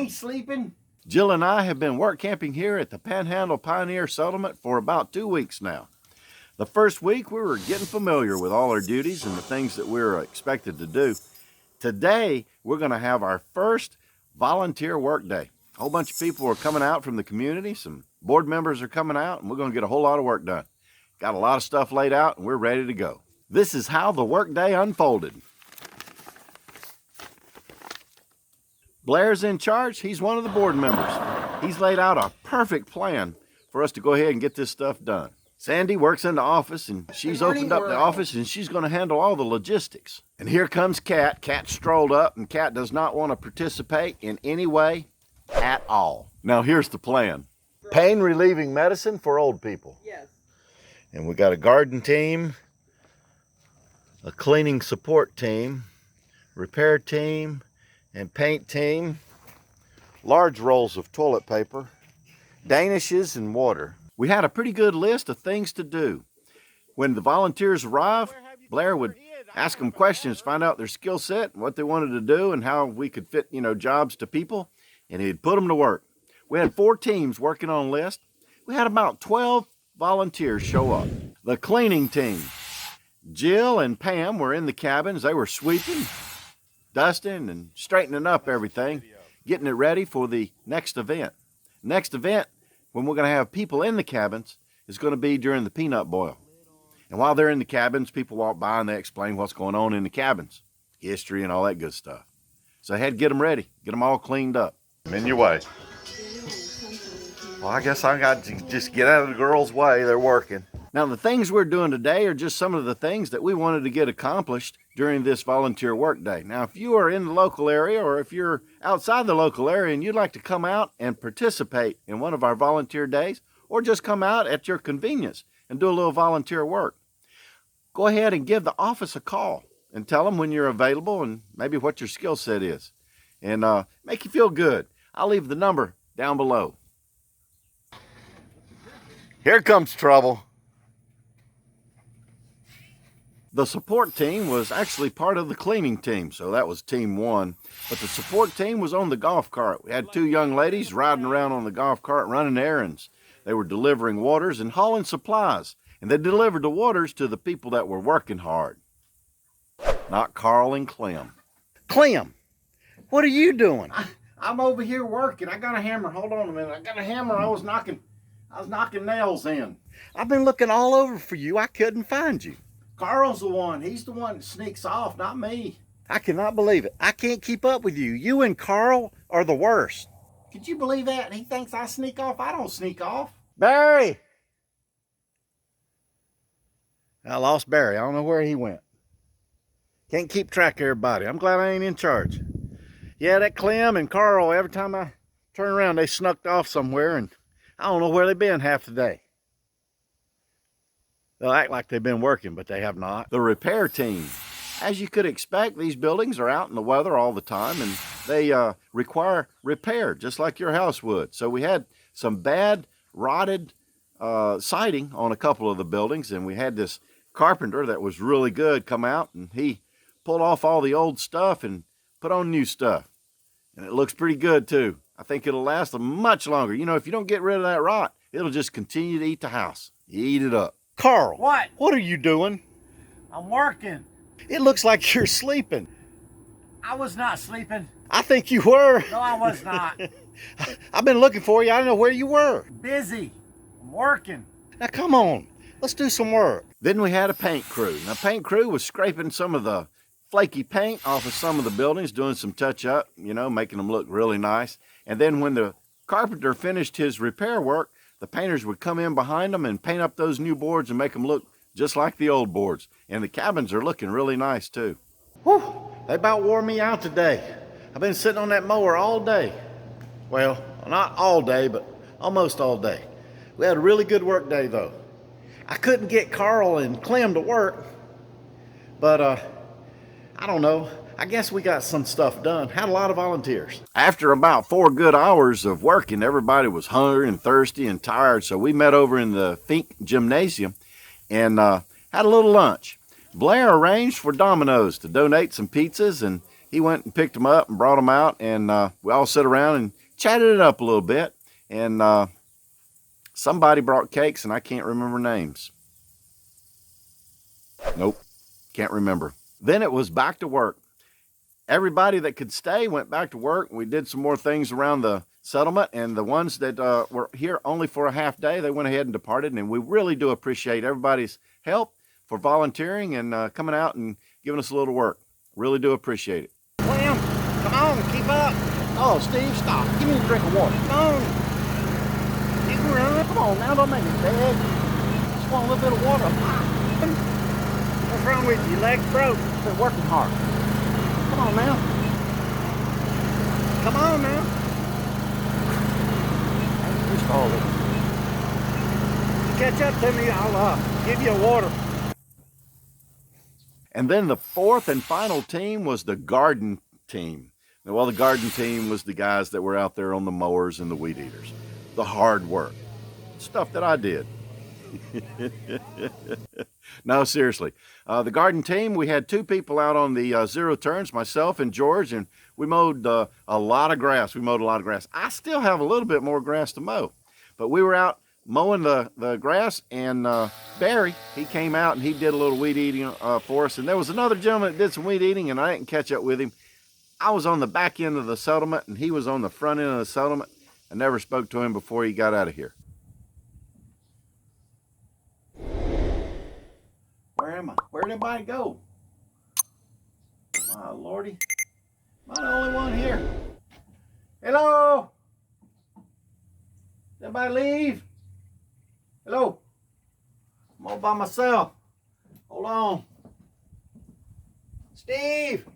ain't sleeping. Jill and I have been work camping here at the Panhandle Pioneer Settlement for about 2 weeks now. The first week we were getting familiar with all our duties and the things that we were expected to do. Today we're going to have our first volunteer work day. A whole bunch of people are coming out from the community. Some board members are coming out, and we're going to get a whole lot of work done. Got a lot of stuff laid out, and we're ready to go. This is how the work day unfolded. Blair's in charge. He's one of the board members. He's laid out a perfect plan for us to go ahead and get this stuff done. Sandy works in the office, and she's opened up the office, and she's going to handle all the logistics. And here comes Kat. Kat strolled up, and Kat does not want to participate in any way at all. Now here's the plan. Pain relieving medicine for old people. Yes. And we got a garden team, a cleaning support team, repair team, and paint team, large rolls of toilet paper, danishes, and water. We had a pretty good list of things to do. When the volunteers arrived, Blair would ask them questions, find out their skill set and what they wanted to do and how we could fit, jobs to people, and he'd put them to work. We had 4 teams working on a list. We had about 12 volunteers show up. The cleaning team, Jill and Pam were in the cabins. They were sweeping, dusting, and straightening up everything, getting it ready for the next event. Next event, when we're going to have people in the cabins, is going to be during the peanut boil. And while they're in the cabins, people walk by and they explain what's going on in the cabins, history and all that good stuff. So I had to get them ready, get them all cleaned up. I'm in your way. Well, I guess I got to just get out of the girls' way. They're working. Now, the things we're doing today are just some of the things that we wanted to get accomplished during this volunteer work day. Now, if you are in the local area or if you're outside the local area and you'd like to come out and participate in one of our volunteer days, or just come out at your convenience and do a little volunteer work, go ahead and give the office a call and tell them when you're available and maybe what your skill set is, and make you feel good. I'll leave the number down below. Here comes trouble. The support team was actually part of the cleaning team, so that was team 1. But the support team was on the golf cart. We had 2 young ladies riding around on the golf cart running errands. They were delivering waters and hauling supplies, and they delivered the waters to the people that were working hard. Not Carl and Clem. Clem, what are you doing? I'm over here working. I got a hammer. Hold on a minute. I got a hammer. I was knocking nails in. I've been looking all over for you. I couldn't find you. Carl's the one. He's the one that sneaks off, not me. I cannot believe it. I can't keep up with you. You and Carl are the worst. Could you believe that? He thinks I sneak off. I don't sneak off. Barry! I lost Barry. I don't know where he went. Can't keep track of everybody. I'm glad I ain't in charge. Yeah, that Clem and Carl, every time I turn around, they snuck off somewhere, and I don't know where they've been half the day. They'll act like they've been working, but they have not. The repair team. As you could expect, these buildings are out in the weather all the time, and they require repair, just like your house would. So we had some bad, rotted siding on a couple of the buildings, and we had this carpenter that was really good come out, and he pulled off all the old stuff and put on new stuff. And it looks pretty good, too. I think it'll last much longer. If you don't get rid of that rot, it'll just continue to eat the house. You eat it up. Carl, what are you doing? I'm working. It looks like you're sleeping. I was not sleeping. I think you were. No, I was not. I've been looking for you. I don't know where you were. Busy. I'm working. Now, come on. Let's do some work. Then we had a paint crew. Now, paint crew was scraping some of the flaky paint off of some of the buildings, doing some touch-up, making them look really nice. And then when the carpenter finished his repair work, the painters would come in behind them and paint up those new boards and make them look just like the old boards. And the cabins are looking really nice too. Whew, they about wore me out today. I've been sitting on that mower all day. Well, not all day, but almost all day. We had a really good work day though. I couldn't get Carl and Clem to work, but I don't know. I guess we got some stuff done. Had a lot of volunteers. After about 4 good hours of working, everybody was hungry and thirsty and tired, so we met over in the Fink Gymnasium and had a little lunch. Blair arranged for Domino's to donate some pizzas and he went and picked them up and brought them out, and we all sat around and chatted it up a little bit. And somebody brought cakes, and I can't remember names. Nope, can't remember. Then it was back to work. Everybody that could stay went back to work. We did some more things around the settlement, and the ones that were here only for a half day, they went ahead and departed. And we really do appreciate everybody's help for volunteering and coming out and giving us a little work. Really do appreciate it. Clem, come on, keep up. Oh, Steve, stop. Give me a drink of water. Come on. You can run. Come on now, don't make me beg. Just want a little bit of water. What's wrong with you? Your legs broke. Been working hard. Come on now. Come on now. Just all of You catch up to me, I'll give you water. And then the fourth and final team was the garden team. Well, the garden team was the guys that were out there on the mowers and the weed eaters. The hard work. Stuff that I did. No, seriously. The garden team, we had 2 people out on the zero turns, myself and George, and we mowed a lot of grass. I still have a little bit more grass to mow. But we were out mowing the grass, and Barry, he came out and he did a little weed eating for us. And there was another gentleman that did some weed eating, and I didn't catch up with him. I was on the back end of the settlement, and he was on the front end of the settlement. I never spoke to him before he got out of here. Where am I? Where'd everybody go? My lordy. Am I the only one here? Hello? Did everybody leave? Hello? I'm all by myself. Hold on. Steve!